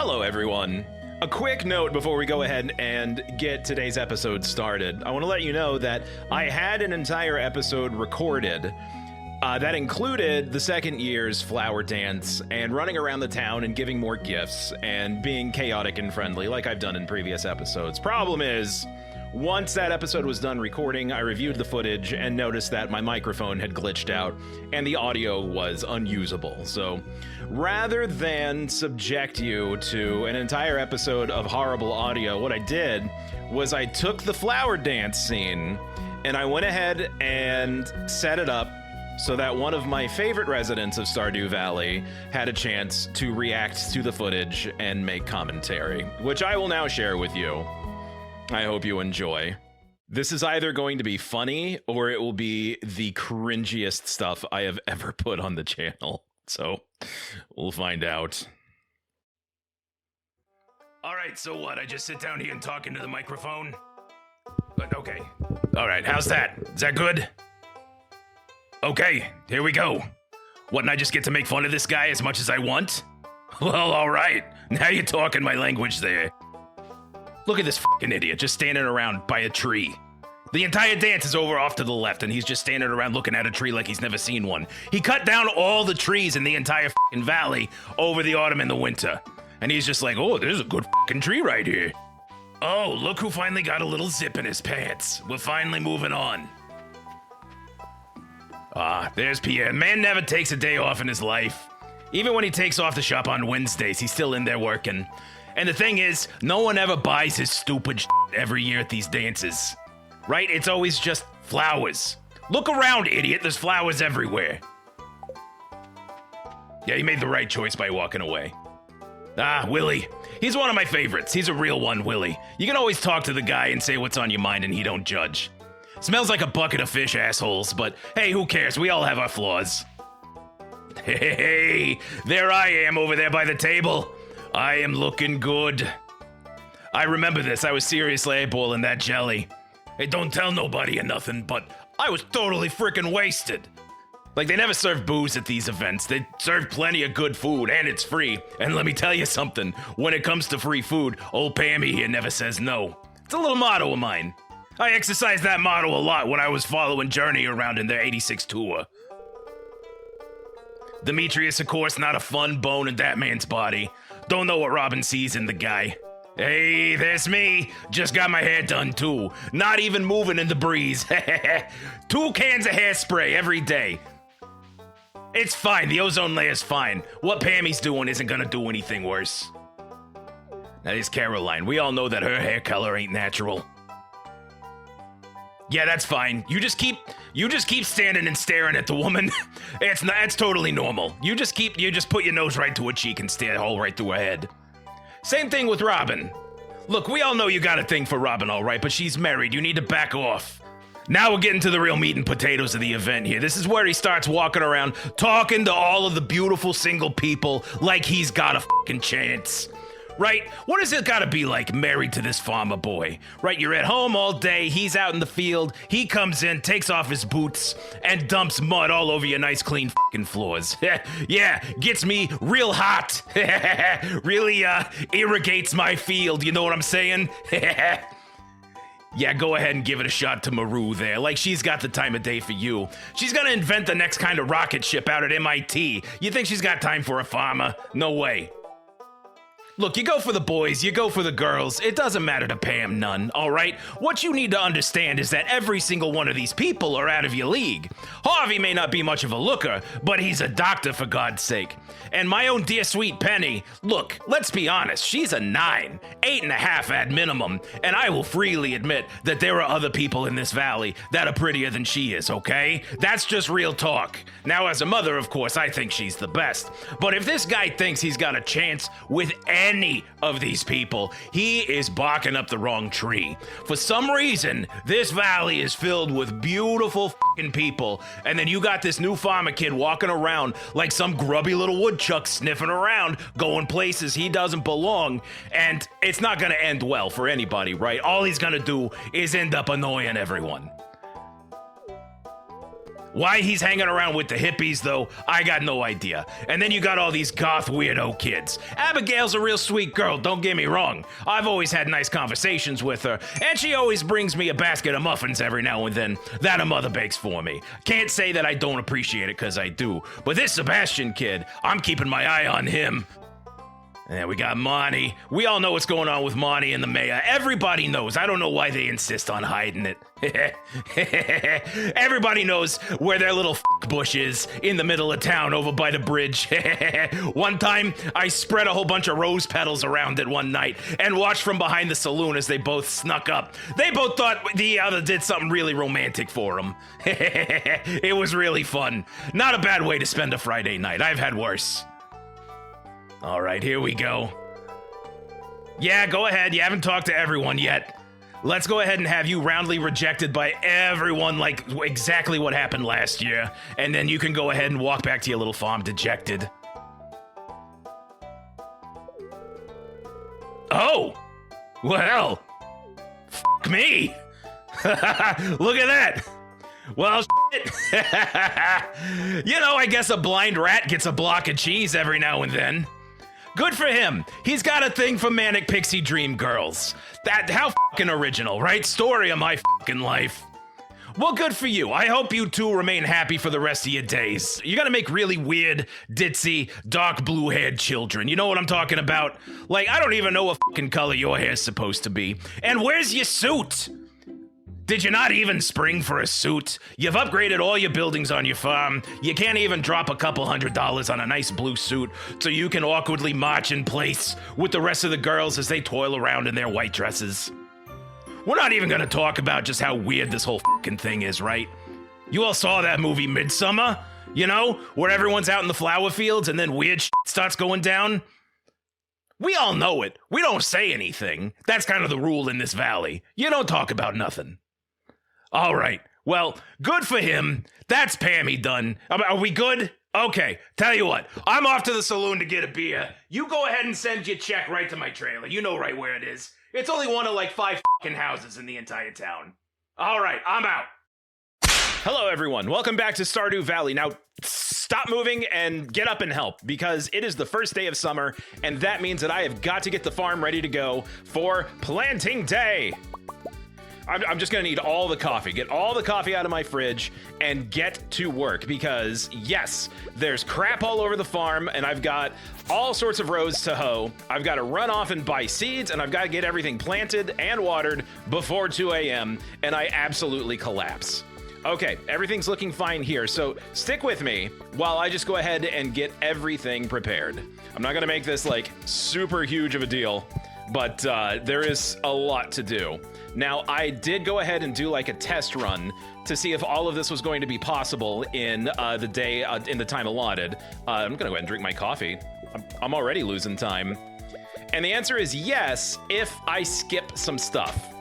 Hello, everyone. A quick note before we go ahead and get today's episode started. I want to let you know that I had an entire episode recorded that included the second year's flower dance and running around the town and giving more gifts and being chaotic and friendly like I've done in previous episodes. Problem is, once that episode was done recording, I reviewed the footage and noticed that my microphone had glitched out and the audio was unusable. So rather than subject you to an entire episode of horrible audio, what I did was I took the flower dance scene and I went ahead and set it up so that one of my favorite residents of Stardew Valley had a chance to react to the footage and make commentary, which I will now share with you. I hope you enjoy. This is either going to be funny or it will be the cringiest stuff I have ever put on the channel. So, we'll find out. Alright, so what? I just sit down here and talk into the microphone? But okay. Alright, how's that? Is that good? Okay, here we go. What, and I just get to make fun of this guy as much as I want? Well, alright. Now you're talking my language there. Look at this fucking idiot just standing around by a tree. The entire dance is over off to the left, and he's just standing around looking at a tree like he's never seen one. He cut down all the trees in the entire fucking valley over the autumn and the winter. And he's just like, oh, there's a good fucking tree right here. Oh, look who finally got a little zip in his pants. We're finally moving on. Ah, there's Pierre. Man never takes a day off in his life. Even when he takes off to shop on Wednesdays, he's still in there working. And the thing is, no one ever buys his stupid shit every year at these dances. Right? It's always just flowers. Look around, idiot. There's flowers everywhere. Yeah, you made the right choice by walking away. Ah, Willie. He's one of my favorites. He's a real one, Willie. You can always talk to the guy and say what's on your mind and he don't judge. Smells like a bucket of fish, assholes, but hey, who cares? We all have our flaws. Hey, there I am over there by the table. I am looking good. I remember this. I was seriously eyeballing that jelly. Hey, don't tell nobody or nothing, but I was totally freaking wasted. Like, they never serve booze at these events. They serve plenty of good food, and it's free. And let me tell you something. When it comes to free food, old Pammy here never says no. It's a little motto of mine. I exercised that motto a lot when I was following Journey around in their 86 tour. Demetrius, of course, not a fun bone in that man's body. Don't know what Robin sees in the guy. Hey, there's me. Just got my hair done, too. Not even moving in the breeze. 2 cans of hairspray every day. It's fine. The ozone layer's fine. What Pammy's doing isn't gonna do anything worse. That is Caroline. We all know that her hair color ain't natural. Yeah, that's fine. You just keep standing and staring at the woman. It's totally normal. You just put your nose right to her cheek and stare all right through her head. Same thing with Robin. Look, we all know you got a thing for Robin, all right, but she's married. You need to back off. Now we're getting to the real meat and potatoes of the event here. This is where he starts walking around talking to all of the beautiful single people like he's got a fucking chance. Right? What does it gotta be like married to this farmer boy? Right? You're at home all day, he's out in the field, he comes in, takes off his boots, and dumps mud all over your nice clean fucking floors. Yeah, gets me real hot. Really, irrigates my field, you know what I'm saying? Yeah, go ahead and give it a shot to Maru there, like she's got the time of day for you. She's gonna invent the next kind of rocket ship out at MIT. You think she's got time for a farmer? No way. Look, you go for the boys, you go for the girls, it doesn't matter to Pam none, alright? What you need to understand is that every single one of these people are out of your league. Harvey may not be much of a looker, but he's a doctor for God's sake. And my own dear sweet Penny, look, let's be honest, she's a 9, 8.5 at minimum, and I will freely admit that there are other people in this valley that are prettier than she is, okay? That's just real talk. Now, as a mother, of course, I think she's the best. But if this guy thinks he's got a chance with any of these people, he is barking up the wrong tree. For some reason, this valley is filled with beautiful fucking people, and then you got this new farmer kid walking around like some grubby little woodchuck sniffing around, going places he doesn't belong, and it's not gonna end well for anybody, right? All he's gonna do is end up annoying everyone. Why he's hanging around with the hippies, though, I got no idea. And then you got all these goth weirdo kids. Abigail's a real sweet girl, don't get me wrong. I've always had nice conversations with her, and she always brings me a basket of muffins every now and then that her mother bakes for me. Can't say that I don't appreciate it, because I do. But this Sebastian kid, I'm keeping my eye on him. And we got Monty. We all know what's going on with Monty and the mayor. Everybody knows. I don't know why they insist on hiding it. Everybody knows where their little bush is in the middle of town over by the bridge. One time, I spread a whole bunch of rose petals around it one night and watched from behind the saloon as they both snuck up. They both thought the other did something really romantic for them. It was really fun. Not a bad way to spend a Friday night. I've had worse. All right, here we go. Yeah, go ahead. You haven't talked to everyone yet. Let's go ahead and have you roundly rejected by everyone, like exactly what happened last year. And then you can go ahead and walk back to your little farm dejected. Oh! Well, f me. Look at that. Well, shit. You know, I guess a blind rat gets a block of cheese every now and then. Good for him. He's got a thing for manic pixie dream girls. How fucking original, right? Story of my fucking life. Well, good for you. I hope you two remain happy for the rest of your days. You're gonna make really weird, ditzy, dark blue-haired children. You know what I'm talking about? Like, I don't even know what fucking color your hair's supposed to be. And where's your suit? Did you not even spring for a suit? You've upgraded all your buildings on your farm. You can't even drop a couple $100 on a nice blue suit so you can awkwardly march in place with the rest of the girls as they toil around in their white dresses. We're not even gonna talk about just how weird this whole fucking thing is, right? You all saw that movie Midsummer? You know, where everyone's out in the flower fields and then weird shit starts going down? We all know it. We don't say anything. That's kind of the rule in this valley. You don't talk about nothing. All right. Well, good for him. That's Pammy done. Are we good? Okay. Tell you what. I'm off to the saloon to get a beer. You go ahead and send your check right to my trailer. You know right where it is. It's only one of like 5 fucking houses in the entire town. All right. I'm out. Hello, everyone. Welcome back to Stardew Valley. Now, stop moving and get up and help, because it is the first day of summer, and that means that I have got to get the farm ready to go for planting day. I'm just gonna need all the coffee. Get all the coffee out of my fridge and get to work, because yes, there's crap all over the farm and I've got all sorts of rows to hoe. I've got to run off and buy seeds, and I've got to get everything planted and watered before 2 a.m. and I absolutely collapse. Okay, everything's looking fine here, so stick with me while I just go ahead and get everything prepared. I'm not gonna make this like super huge of a deal, but there is a lot to do. Now, I did go ahead and do like a test run to see if all of this was going to be possible in the day, in the time allotted. I'm gonna go ahead and drink my coffee. I'm already losing time. And the answer is yes, if I skip some stuff.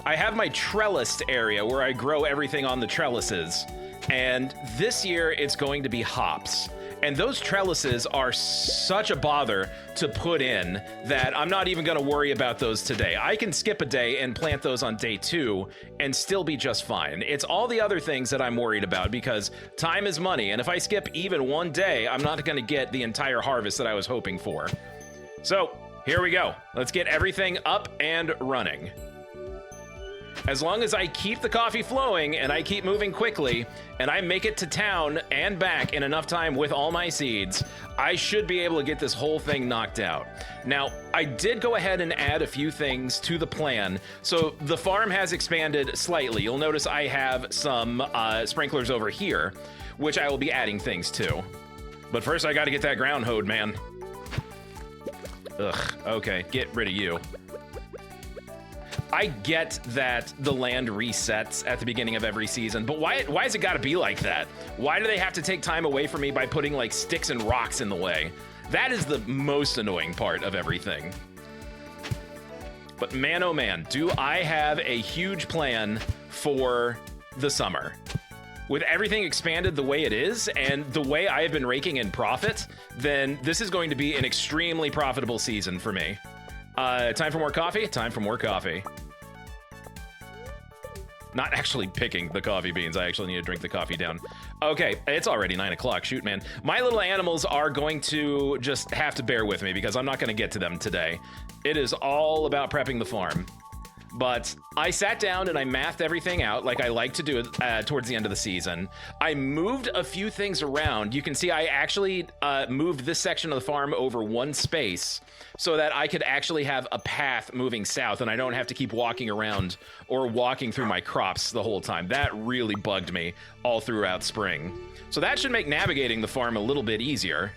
I have my trellised area where I grow everything on the trellises. And this year it's going to be hops. And those trellises are such a bother to put in that I'm not even gonna worry about those today. I can skip a day and plant those on day 2 and still be just fine. It's all the other things that I'm worried about, because time is money, and if I skip even one day, I'm not gonna get the entire harvest that I was hoping for. So, here we go. Let's get everything up and running. As long as I keep the coffee flowing and I keep moving quickly and I make it to town and back in enough time with all my seeds, I should be able to get this whole thing knocked out. Now, I did go ahead and add a few things to the plan. So the farm has expanded slightly. You'll notice I have some sprinklers over here, which I will be adding things to. But first I gotta get that ground hoed, man. Ugh, okay, get rid of you. I get that the land resets at the beginning of every season, but why has it got to be like that? Why do they have to take time away from me by putting like sticks and rocks in the way? That is the most annoying part of everything. But man, oh man, do I have a huge plan for the summer. With everything expanded the way it is and the way I have been raking in profit, then this is going to be an extremely profitable season for me. Time for more coffee? Time for more coffee. Not actually picking the coffee beans. I actually need to drink the coffee down. Okay, it's already 9 o'clock. Shoot, man. My little animals are going to just have to bear with me because I'm not going to get to them today. It is all about prepping the farm. But I sat down and I mathed everything out like I like to do towards the end of the season. I moved a few things around. You can see I actually moved this section of the farm over one space so that I could actually have a path moving south and I don't have to keep walking around or walking through my crops the whole time. That really bugged me all throughout spring. So that should make navigating the farm a little bit easier.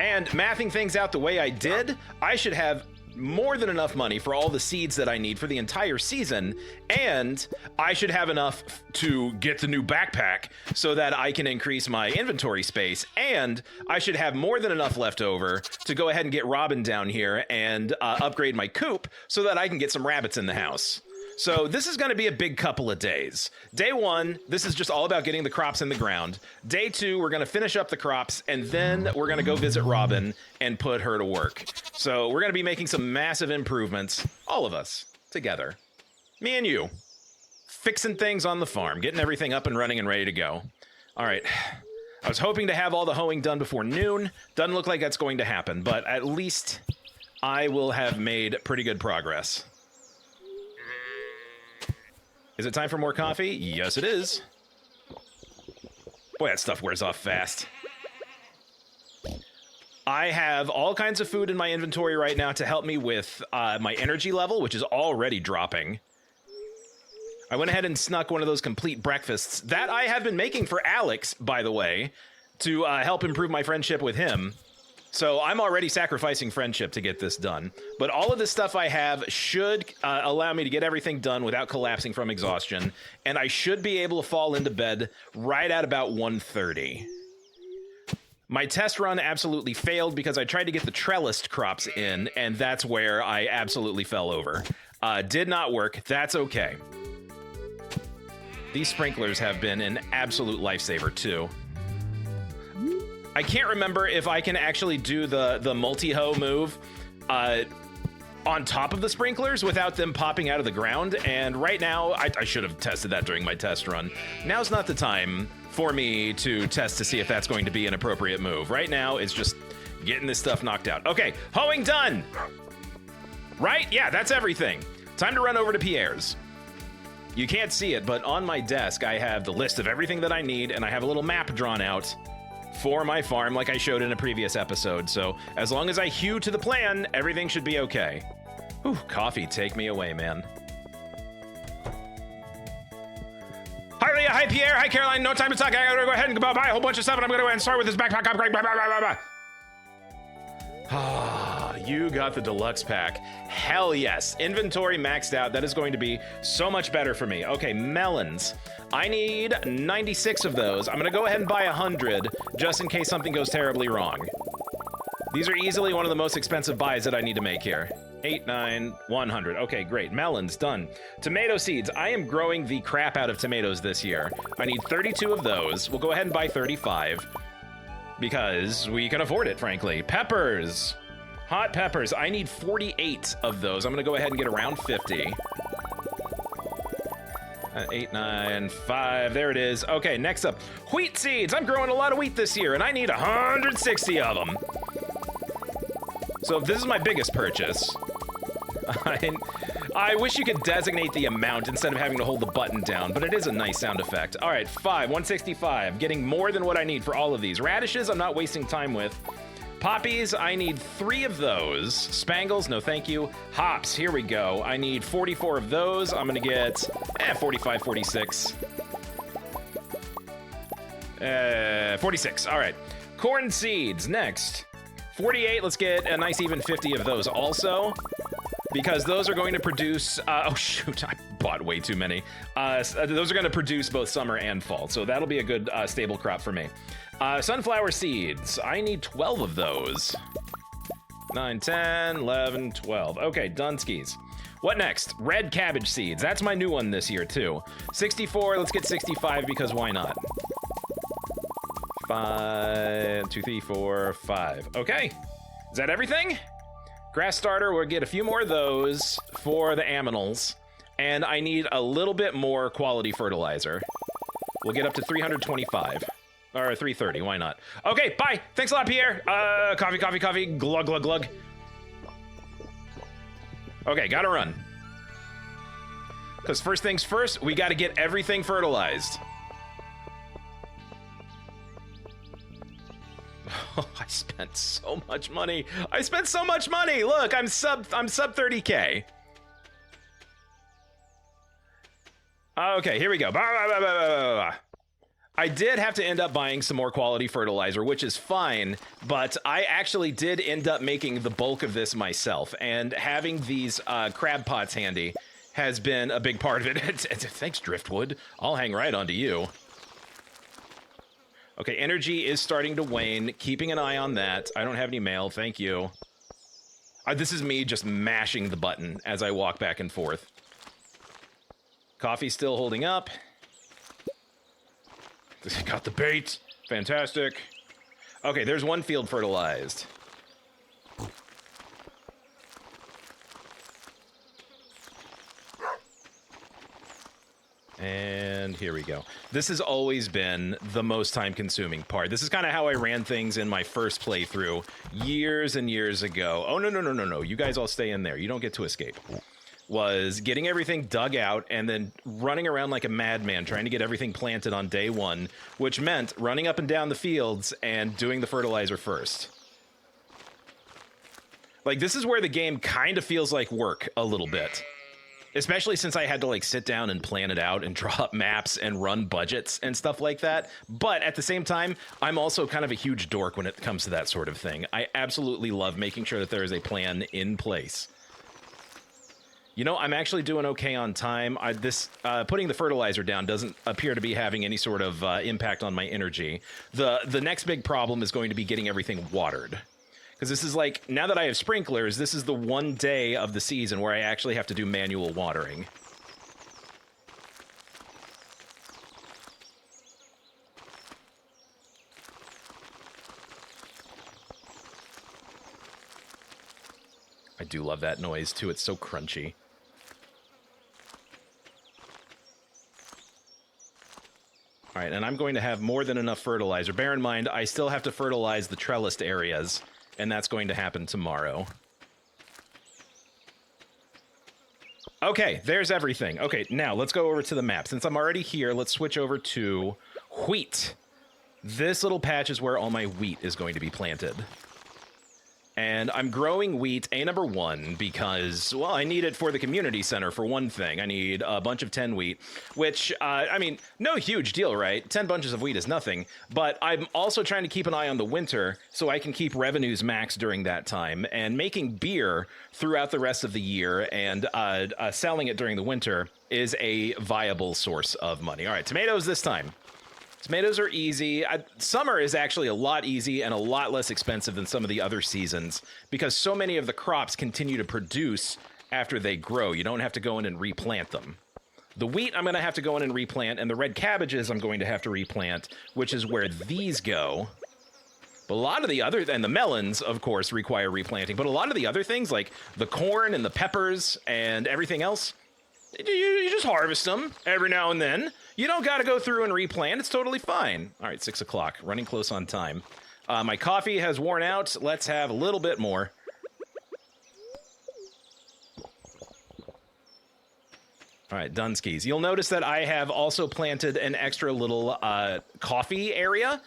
And mathing things out the way I did, I should have more than enough money for all the seeds that I need for the entire season, and I should have enough to get the new backpack so that I can increase my inventory space, and I should have more than enough left over to go ahead and get Robin down here and upgrade my coop so that I can get some rabbits in the house. So this is going to be a big couple of days. Day 1, this is just all about getting the crops in the ground. Day 2, we're going to finish up the crops, and then we're going to go visit Robin and put her to work. So we're going to be making some massive improvements, all of us, together. Me and you. Fixing things on the farm, getting everything up and running and ready to go. All right. I was hoping to have all the hoeing done before noon. Doesn't look like that's going to happen, but at least I will have made pretty good progress. Is it time for more coffee? Yes, it is. Boy, that stuff wears off fast. I have all kinds of food in my inventory right now to help me with my energy level, which is already dropping. I went ahead and snuck one of those complete breakfasts that I have been making for Alex, by the way, to help improve my friendship with him. So I'm already sacrificing friendship to get this done. But all of this stuff I have should allow me to get everything done without collapsing from exhaustion. And I should be able to fall into bed right at about 1:30. My test run absolutely failed because I tried to get the trellised crops in, and that's where I absolutely fell over. Did not work. That's okay. These sprinklers have been an absolute lifesaver, too. I can't remember if I can actually do the multi-hoe move on top of the sprinklers without them popping out of the ground. And right now, I should have tested that during my test run. Now's not the time for me to test to see if that's going to be an appropriate move. Right now, it's just getting this stuff knocked out. Okay, hoeing done. Right? Yeah, that's everything. Time to run over to Pierre's. You can't see it, but on my desk, I have the list of everything that I need, and I have a little map drawn out for my farm like I showed in a previous episode. So as long as I hew to the plan, everything should be okay. Whew, coffee, take me away, man. Hi, Leah. Hi, Pierre. Hi, Caroline. No time to talk. I gotta go ahead and buy a whole bunch of stuff, and I'm gonna go ahead and start with this backpack upgrade. Blah, blah, blah, blah, blah. Ah, you got the deluxe pack. Hell yes. Inventory maxed out. That is going to be so much better for me. Okay, melons. I need 96 of those. I'm gonna go ahead and buy 100 just in case something goes terribly wrong. These are easily one of the most expensive buys that I need to make here. 8, 9, 100. Okay, great. Melons, done. Tomato seeds. I am growing the crap out of tomatoes this year. I need 32 of those. We'll go ahead and buy 35 because we can afford it, frankly. Peppers. Hot peppers. I need 48 of those. I'm gonna go ahead and get around 50. 8, 9, 5. There it is. Okay, next up. Wheat seeds. I'm growing a lot of wheat this year, and I need 160 of them. So this is my biggest purchase. I wish you could designate the amount instead of having to hold the button down, but it is a nice sound effect. All right, 165. Getting more than what I need for all of these. Radishes, I'm not wasting time with. Poppies, I need 3 of those. Spangles, no thank you. Hops, here we go. I need 44 of those. I'm gonna get 45, 46. 46, all right. Corn seeds, next. 48, let's get a nice even 50 of those also, because those are going to produce, oh shoot, I bought way too many. Those are gonna produce both summer and fall, so that'll be a good stable crop for me. Sunflower seeds, I need 12 of those. 9, 10, 11, 12. Okay, Dunskies. What next? Red cabbage seeds, that's my new one this year too. 64, let's get 65 because why not? 5, 2, 3, 4, 5. Okay, is that everything? Grass starter, we'll get a few more of those for the aminals. And I need a little bit more quality fertilizer. We'll get up to 325. Or 330, why not? Okay, bye! Thanks a lot, Pierre! Coffee, coffee, coffee, glug, glug, glug. Okay, gotta run. Because first things first, we gotta get everything fertilized. Oh, I spent so much money. I spent so much money! Look, I'm sub 30K. Okay, here we go. I did have to end up buying some more quality fertilizer, which is fine, but I actually did end up making the bulk of this myself, and having these crab pots handy has been a big part of it. Thanks, Driftwood. I'll hang right onto you. Okay, energy is starting to wane. Keeping an eye on that. I don't have any mail, thank you. This is me just mashing the button as I walk back and forth. Coffee's still holding up. Got the bait. Fantastic. Okay, there's one field fertilized. And here we go. This has always been the most time-consuming part. This is kind of how I ran things in my first playthrough years and years ago. Oh, no. You guys all stay in there. You don't get to escape. Was getting everything dug out and then running around like a madman trying to get everything planted on day one, which meant running up and down the fields and doing the fertilizer first. Like, this is where the game kind of feels like work a little bit. Especially since I had to, like, sit down and plan it out and draw up maps and run budgets and stuff like that. But at the same time, I'm also kind of a huge dork when it comes to that sort of thing. I absolutely love making sure that there is a plan in place. You know, I'm actually doing okay on time. Putting the fertilizer down doesn't appear to be having any sort of impact on my energy. The next big problem is going to be getting everything watered. Because this is like, now that I have sprinklers, this is the one day of the season where I actually have to do manual watering. I do love that noise, too. It's so crunchy. All right, and I'm going to have more than enough fertilizer. Bear in mind, I still have to fertilize the trellised areas, and that's going to happen tomorrow. Okay, there's everything. Okay, now let's go over to the map. Since I'm already here, let's switch over to wheat. This little patch is where all my wheat is going to be planted. And I'm growing wheat, number one, because, well, I need it for the community center, for one thing. I need a bunch of 10 wheat, which, I mean, no huge deal, right? 10 bunches of wheat is nothing, but I'm also trying to keep an eye on the winter so I can keep revenues max during that time, and making beer throughout the rest of the year and selling it during the winter is a viable source of money. All right, tomatoes this time. Tomatoes are easy. Summer is actually a lot easy and a lot less expensive than some of the other seasons because so many of the crops continue to produce after they grow. You don't have to go in and replant them. The wheat I'm going to have to go in and replant, and the red cabbages I'm going to have to replant, which is where these go. But a lot of the other, and the melons, of course, require replanting, but a lot of the other things, like the corn and the peppers and everything else, you just harvest them every now and then. You don't got to go through and replant. It's totally fine. All right, 6 o'clock. Running close on time. My coffee has worn out. Let's have a little bit more. All right, Dunskies. You'll notice that I have also planted an extra little coffee area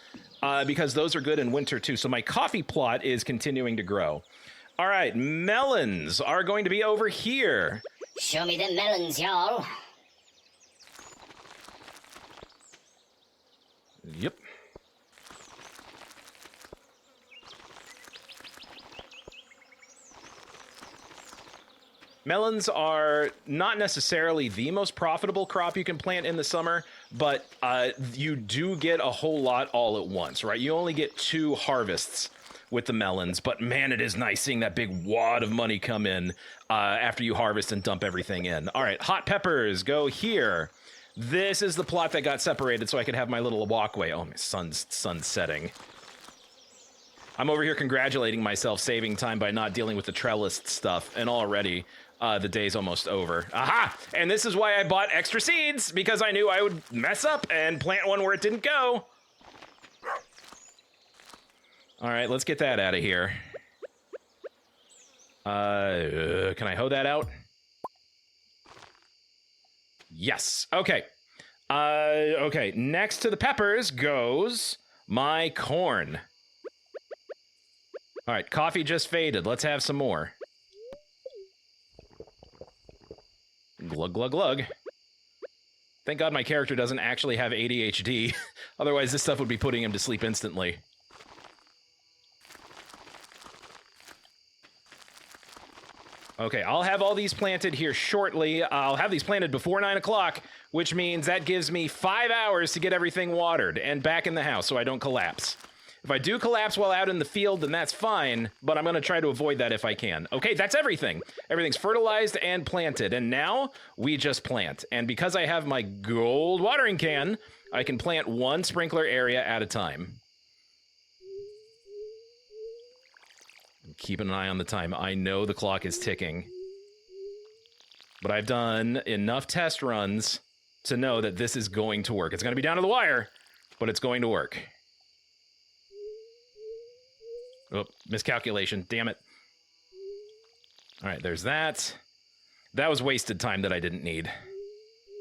because those are good in winter too. So my coffee plot is continuing to grow. All right, melons are going to be over here. Show me the melons, y'all. Yep. Melons are not necessarily the most profitable crop you can plant in the summer, but you do get a whole lot all at once, right? You only get 2 harvests with the melons, but man, it is nice seeing that big wad of money come in after you harvest and dump everything in. All right, hot peppers go here. This is the plot that got separated so I could have my little walkway. Oh, my sun's setting. I'm over here congratulating myself, saving time by not dealing with the trellis stuff, and already the day's almost over. Aha! And this is why I bought extra seeds, because I knew I would mess up and plant one where it didn't go. All right, let's get that out of here. Can I hoe that out? Yes. Okay. Okay. Next to the peppers goes my corn. All right. Coffee just faded. Let's have some more. Glug, glug, glug. Thank God my character doesn't actually have ADHD. Otherwise, this stuff would be putting him to sleep instantly. Okay, I'll have all these planted here shortly. I'll have these planted before 9 o'clock, which means that gives me 5 hours to get everything watered and back in the house so I don't collapse. If I do collapse while out in the field, then that's fine, but I'm going to try to avoid that if I can. Okay, that's everything. Everything's fertilized and planted, and now we just plant. And because I have my gold watering can, I can plant one sprinkler area at a time. Keeping an eye on the time. I know the clock is ticking. But I've done enough test runs to know that this is going to work. It's going to be down to the wire, but it's going to work. Oh, miscalculation. Damn it. All right, there's that. That was wasted time that I didn't need.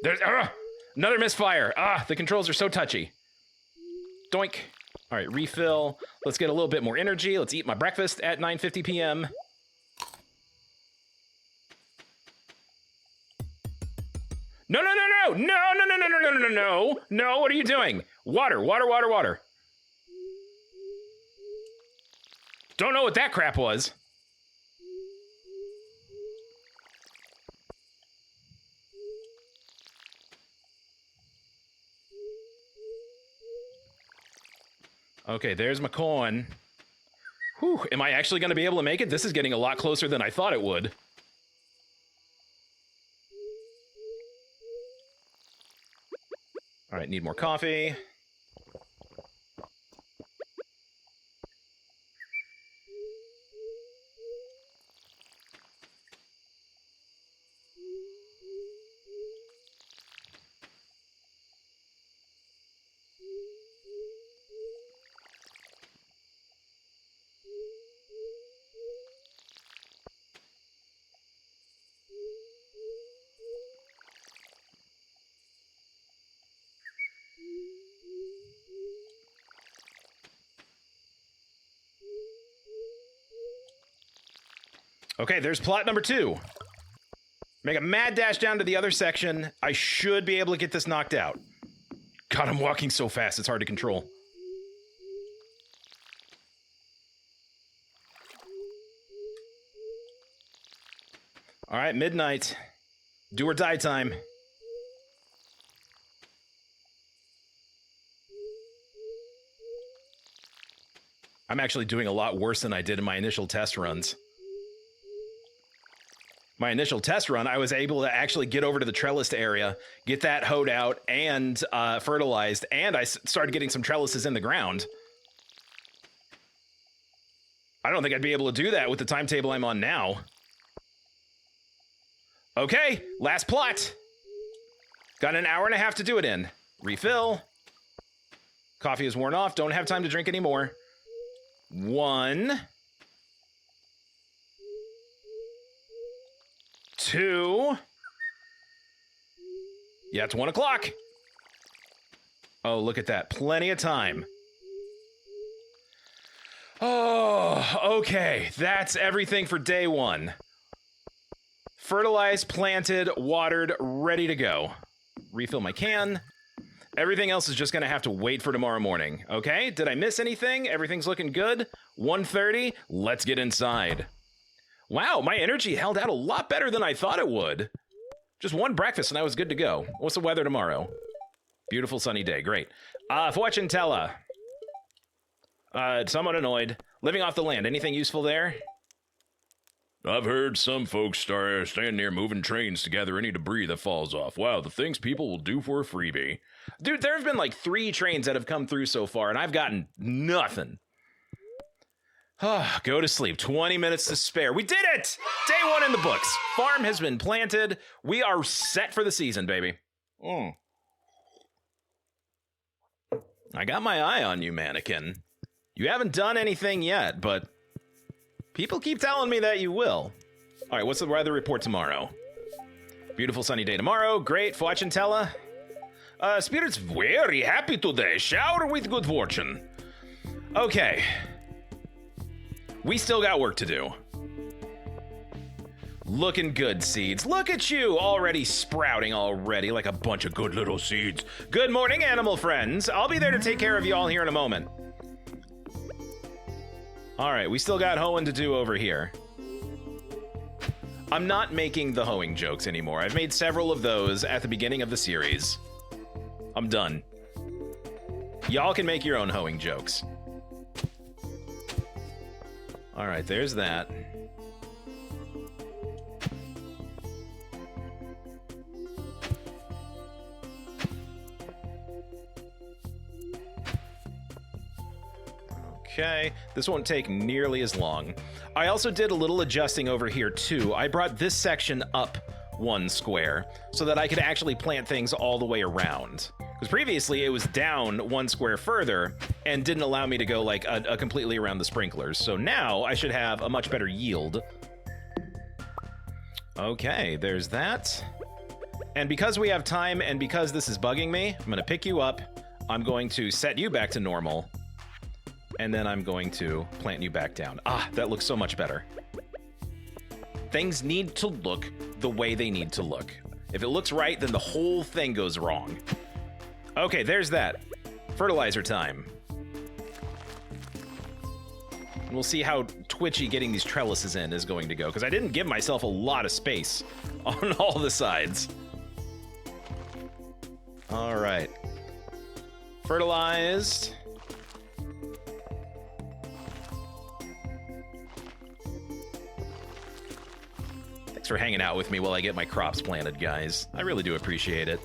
There's another misfire. The controls are so touchy. Doink. All right, refill. Let's get a little bit more energy. Let's eat my breakfast at 9:50 p.m. No, no, no, no, no, no, no, no, no, no, no, no, no, what are you doing? Water, water, water, water. Don't know what that crap was. Okay, there's my corn. Whew, am I actually going to be able to make it? This is getting a lot closer than I thought it would. All right, need more coffee. Okay, there's plot number 2. Make a mad dash down to the other section. I should be able to get this knocked out. God, I'm walking so fast, it's hard to control. All right, midnight. Do or die time. I'm actually doing a lot worse than I did in my initial test runs. My initial test run, I was able to actually get over to the trellised area, get that hoed out and fertilized, and I started getting some trellises in the ground. I don't think I'd be able to do that with the timetable I'm on now. Okay, last plot. Got an hour and a half to do it in. Refill. Coffee is worn off, don't have time to drink anymore. 1, 2. Yeah, it's 1 o'clock. Oh, look at that. Plenty of time. Oh, okay. That's everything for day 1. Fertilized, planted, watered, ready to go. Refill my can. Everything else is just going to have to wait for tomorrow morning. Okay? Did I miss anything? Everything's looking good. 1:30. Let's get inside. Wow, my energy held out a lot better than I thought it would. Just one breakfast and I was good to go. What's the weather tomorrow? Beautiful sunny day. Great. Fortune teller. Somewhat annoyed. Living off the land. Anything useful there? I've heard some folks stand near moving trains to gather any debris that falls off. Wow, the things people will do for a freebie. Dude, there have been like 3 trains that have come through so far, and I've gotten nothing. Go to sleep. 20 minutes to spare. We did it! Day 1 in the books. Farm has been planted. We are set for the season, baby. I got my eye on you, mannequin. You haven't done anything yet, but people keep telling me that you will. All right, what's the weather report tomorrow? Beautiful sunny day tomorrow. Great. Fortune-teller. Spirit's very happy today. Shower with good fortune. Okay. We still got work to do. Looking good, seeds. Look at you, already sprouting already like a bunch of good little seeds. Good morning, animal friends. I'll be there to take care of you all here in a moment. All right, we still got hoeing to do over here. I'm not making the hoeing jokes anymore. I've made several of those at the beginning of the series. I'm done. Y'all can make your own hoeing jokes. All right, there's that. Okay, this won't take nearly as long. I also did a little adjusting over here too. I brought this section up 1 square so that I could actually plant things all the way around. Because previously it was down 1 square further and didn't allow me to go like a completely around the sprinklers. So now I should have a much better yield. Okay, there's that. And because we have time and because this is bugging me, I'm gonna pick you up. I'm going to set you back to normal. And then I'm going to plant you back down. Ah, that looks so much better. Things need to look the way they need to look. If it looks right, then the whole thing goes wrong. Okay, there's that. Fertilizer time. We'll see how twitchy getting these trellises in is going to go, because I didn't give myself a lot of space on all the sides. All right. Fertilized. Thanks for hanging out with me while I get my crops planted, guys. I really do appreciate it.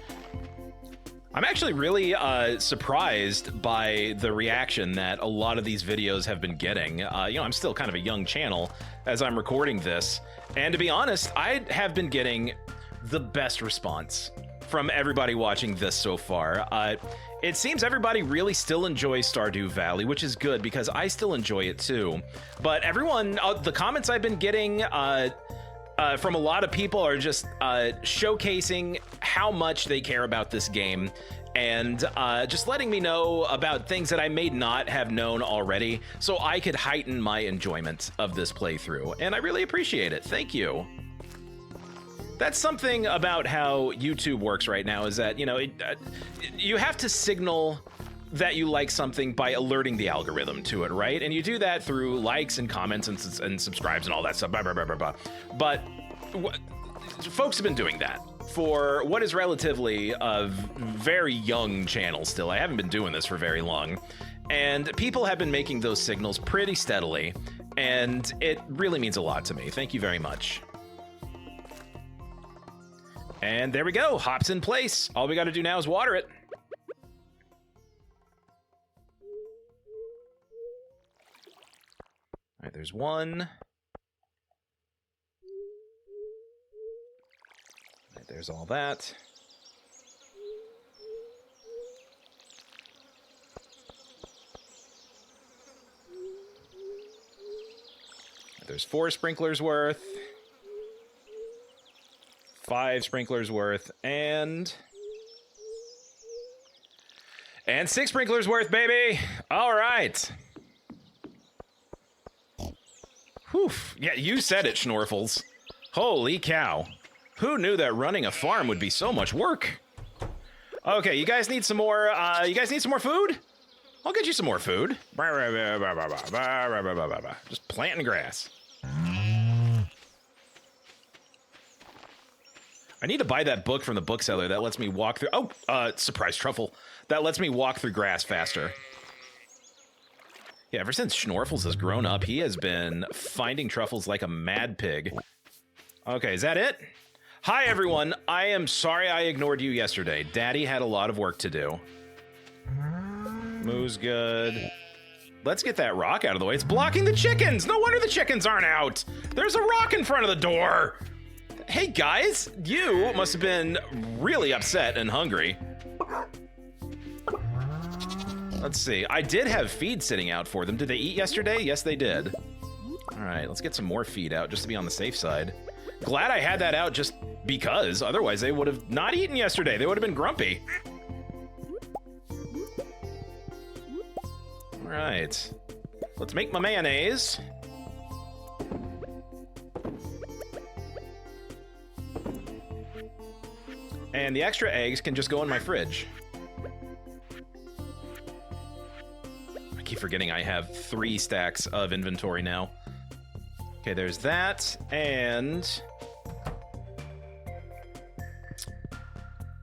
I'm actually really surprised by the reaction that a lot of these videos have been getting. I'm still kind of a young channel as I'm recording this. And to be honest, I have been getting the best response from everybody watching this so far. It seems everybody really still enjoys Stardew Valley, which is good because I still enjoy it too. But everyone, the comments I've been getting from a lot of people are just showcasing how much they care about this game and just letting me know about things that I may not have known already so I could heighten my enjoyment of this playthrough. And I really appreciate it. Thank you. That's something about how YouTube works right now is that, you have to signal that you like something by alerting the algorithm to it, right? And you do that through likes and comments and subscribes and all that stuff, blah, blah, blah, blah, blah. But folks have been doing that for what is relatively a very young channel still. I haven't been doing this for very long. And people have been making those signals pretty steadily, and it really means a lot to me. Thank you very much. And there we go, hops in place. All we gotta do now is water it. All right, there's one. All right, there's all that. There's 4 sprinklers worth. 5 sprinklers worth, and 6 sprinklers worth, baby. All right. Whew. Yeah, you said it, Schnorfels. Holy cow. Who knew that running a farm would be so much work? Okay, you guys need some more, food? I'll get you some more food. Just planting grass. I need to buy that book from the bookseller that lets me walk through... Oh, surprise truffle. That lets me walk through grass faster. Yeah, ever since Schnorfels has grown up, he has been finding truffles like a mad pig. Okay, is that it? Hi, everyone. I am sorry I ignored you yesterday. Daddy had a lot of work to do. Moo's good. let's get that rock out of the way. It's blocking the chickens. No wonder the chickens aren't out. There's a rock in front of the door. Hey, guys, you must have been really upset and hungry. Let's see. I did have feed sitting out for them. Did they eat yesterday? Yes, they did. All right, let's get some more feed out just to be on the safe side. Glad I had that out just because. Otherwise, they would have not eaten yesterday. They would have been grumpy. All right. Let's make my mayonnaise. And the extra eggs can just go in my fridge. I keep forgetting I have 3 stacks of inventory now. Okay, there's that, and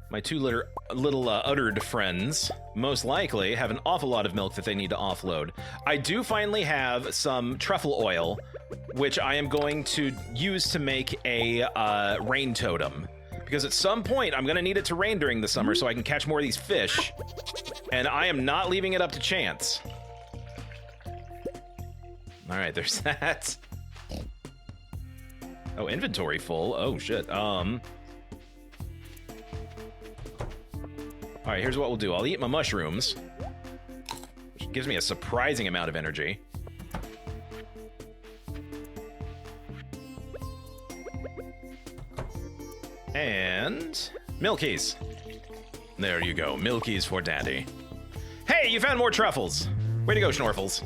my 2 little uddered friends most likely have an awful lot of milk that they need to offload. I do finally have some truffle oil, which I am going to use to make a rain totem. Because at some point, I'm going to need it to rain during the summer so I can catch more of these fish. And I am not leaving it up to chance. All right, there's that. Oh, inventory full. Oh, shit. All right, here's what we'll do. I'll eat my mushrooms, which gives me a surprising amount of energy. And milkies. There you go. Milkies for daddy. Hey, you found more truffles. Way to go, Schnorfels.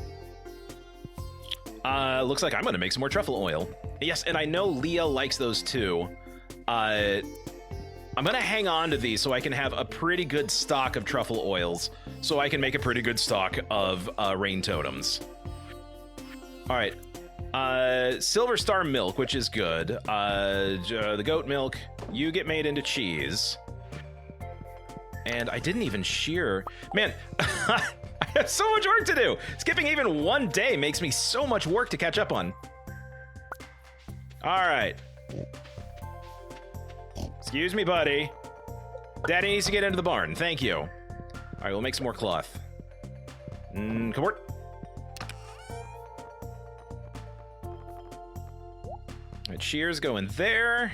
Looks like I'm going to make some more truffle oil. Yes, and I know Leah likes those too. I'm going to hang on to these so I can have a pretty good stock of truffle oils, so I can make a pretty good stock of rain totems. All right. Silver Star milk, which is good. The goat milk, you get made into cheese. And I didn't even shear. Man, I have so much work to do. Skipping even one day makes me so much work to catch up on. All right. Excuse me, buddy. Daddy needs to get into the barn. Thank you. All right, we'll make some more cloth. Come on. All right, shears go in there.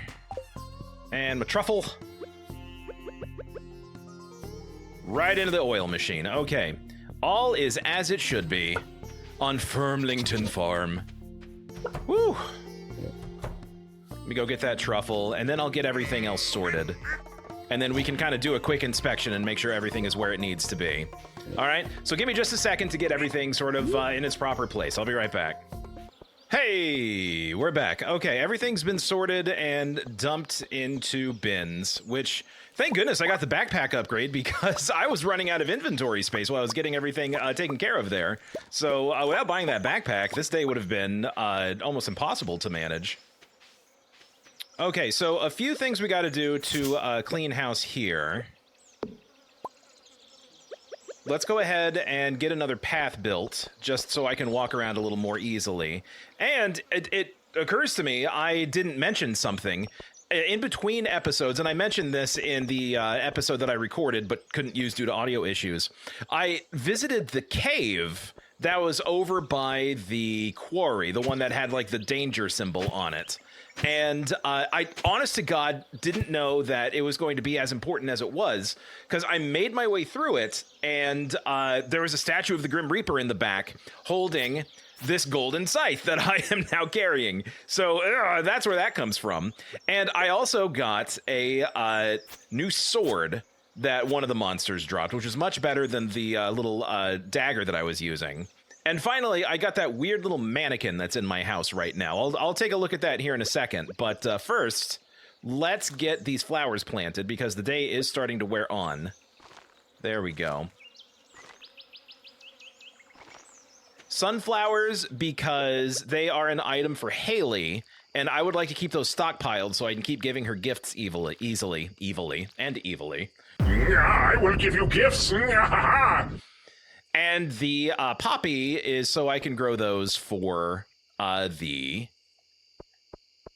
And my truffle. Right into the oil machine. Okay. All is as it should be on Firmlington Farm. Woo! Let me go get that truffle, and then I'll get everything else sorted. And then we can kind of do a quick inspection and make sure everything is where it needs to be. All right, so give me just a second to get everything sort of in its proper place. I'll be right back. Hey, we're back. Okay, everything's been sorted and dumped into bins, which, thank goodness I got the backpack upgrade because I was running out of inventory space while I was getting everything taken care of there. So without buying that backpack, this day would have been almost impossible to manage. Okay, so a few things we got to do to clean house here. Let's go ahead and get another path built, just so I can walk around a little more easily. And it occurs to me, I didn't mention something. In between episodes, and I mentioned this in the episode that I recorded but couldn't use due to audio issues, I visited the cave that was over by the quarry, the one that had like the danger symbol on it. And I, honest to God, didn't know that it was going to be as important as it was, because I made my way through it, and there was a statue of the Grim Reaper in the back holding this golden scythe that I am now carrying. So that's where that comes from. And I also got a new sword that one of the monsters dropped, which is much better than the little dagger that I was using. And finally, I got that weird little mannequin that's in my house right now. I'll take a look at that here in a second. But first, let's get these flowers planted because the day is starting to wear on. There we go. Sunflowers because they are an item for Haley, and I would like to keep those stockpiled so I can keep giving her gifts evilly. I will give you gifts. And the poppy is so I can grow those for the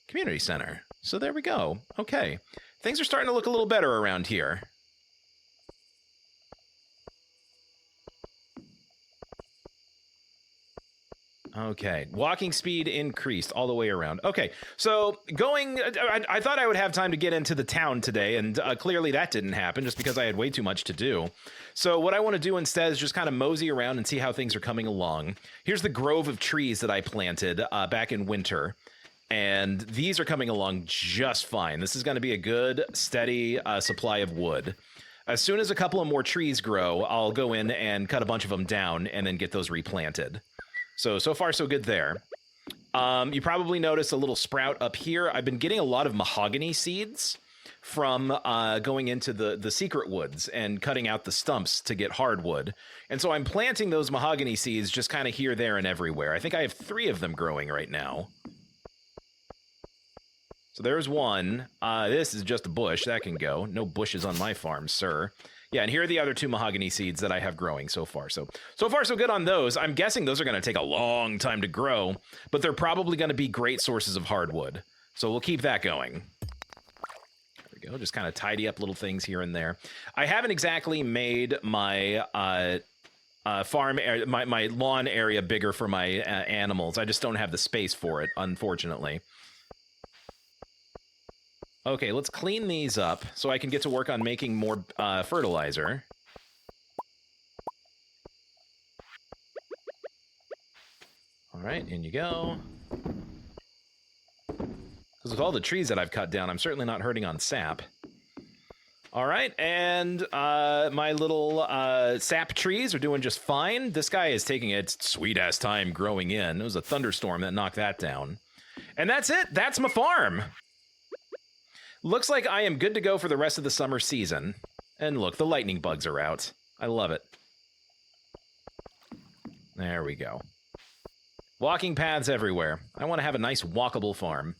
community center. So there we go. Okay. Things are starting to look a little better around here. Okay, walking speed increased all the way around. Okay, so I thought I would have time to get into the town today, and clearly that didn't happen just because I had way too much to do. So what I want to do instead is just kind of mosey around and see how things are coming along. Here's the grove of trees that I planted back in winter, and these are coming along just fine. This is going to be a good, steady supply of wood. As soon as a couple of more trees grow, I'll go in and cut a bunch of them down and then get those replanted. So far, so good there. You probably noticed a little sprout up here. I've been getting a lot of mahogany seeds from going into the secret woods and cutting out the stumps to get hardwood. And so I'm planting those mahogany seeds just kind of here, there, and everywhere. I think I have 3 of them growing right now. So there's one. This is just a bush. That can go. No bushes on my farm, sir. Yeah, and here are the other 2 mahogany seeds that I have growing so far. So far, so good on those. I'm guessing those are going to take a long time to grow, but they're probably going to be great sources of hardwood. So we'll keep that going. There we go. Just kind of tidy up little things here and there. I haven't exactly made my farm area, my lawn area bigger for my animals. I just don't have the space for it, unfortunately. Okay, let's clean these up so I can get to work on making more fertilizer. All right, in you go. Because with all the trees that I've cut down, I'm certainly not hurting on sap. All right, and my little sap trees are doing just fine. This guy is taking its sweet-ass time growing in. It was a thunderstorm that knocked that down. And that's it. That's my farm. Looks like I am good to go for the rest of the summer season. And look, the lightning bugs are out. I love it. There we go. Walking paths everywhere. I want to have a nice walkable farm.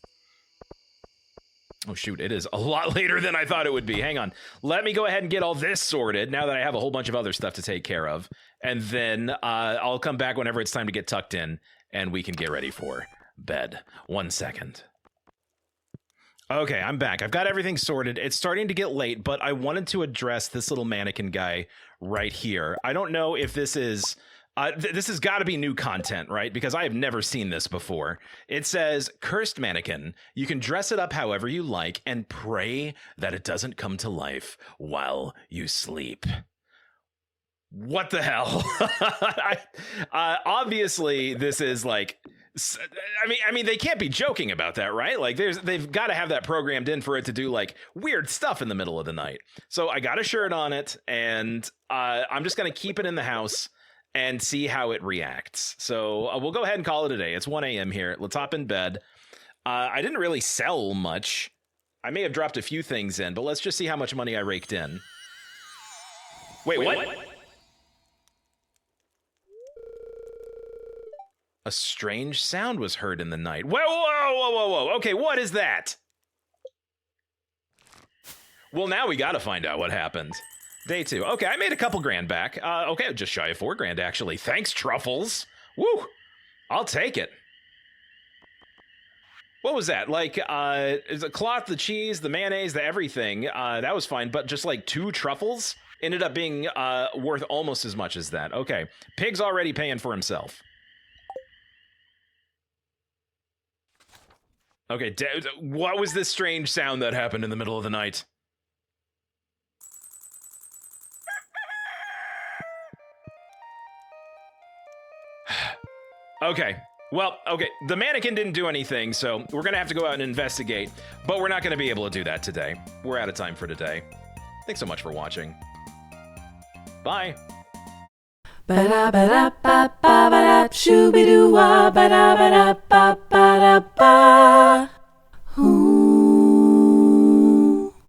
Oh shoot, it is a lot later than I thought it would be. Hang on. Let me go ahead and get all this sorted now that I have a whole bunch of other stuff to take care of. And then I'll come back whenever it's time to get tucked in and we can get ready for bed. 1 second. Okay, I'm back. I've got everything sorted. It's starting to get late, but I wanted to address this little mannequin guy right here. I don't know if this is... this has got to be new content, right? Because I have never seen this before. It says, cursed mannequin. You can dress it up however you like and pray that it doesn't come to life while you sleep. What the hell? Obviously, this is like... I mean, they can't be joking about that, right? Like, they've got to have that programmed in for it to do like weird stuff in the middle of the night. So I got a shirt on it, and I'm just gonna keep it in the house and see how it reacts. So we'll go ahead and call it a day. It's 1 a.m. here. Let's hop in bed. I didn't really sell much. I may have dropped a few things in, but let's just see how much money I raked in. Wait, what? A strange sound was heard in the night. Whoa. Okay, what is that? Well, now we gotta find out what happened. Day 2. Okay, I made a couple grand back. Okay, just shy of 4 grand, actually. Thanks, Truffles. Woo! I'll take it. What was that? Like, the cloth, the cheese, the mayonnaise, the everything. That was fine, but just like 2 truffles ended up being worth almost as much as that. Okay, Pig's already paying for himself. Okay, what was this strange sound that happened in the middle of the night? Okay, well, okay, the mannequin didn't do anything, so we're gonna have to go out and investigate, but we're not gonna be able to do that today. We're out of time for today. Thanks so much for watching. Bye. Ba-da-ba-da-ba-ba-ba-da, shoo-be-doo-wah, ba-da-ba-da-ba-ba.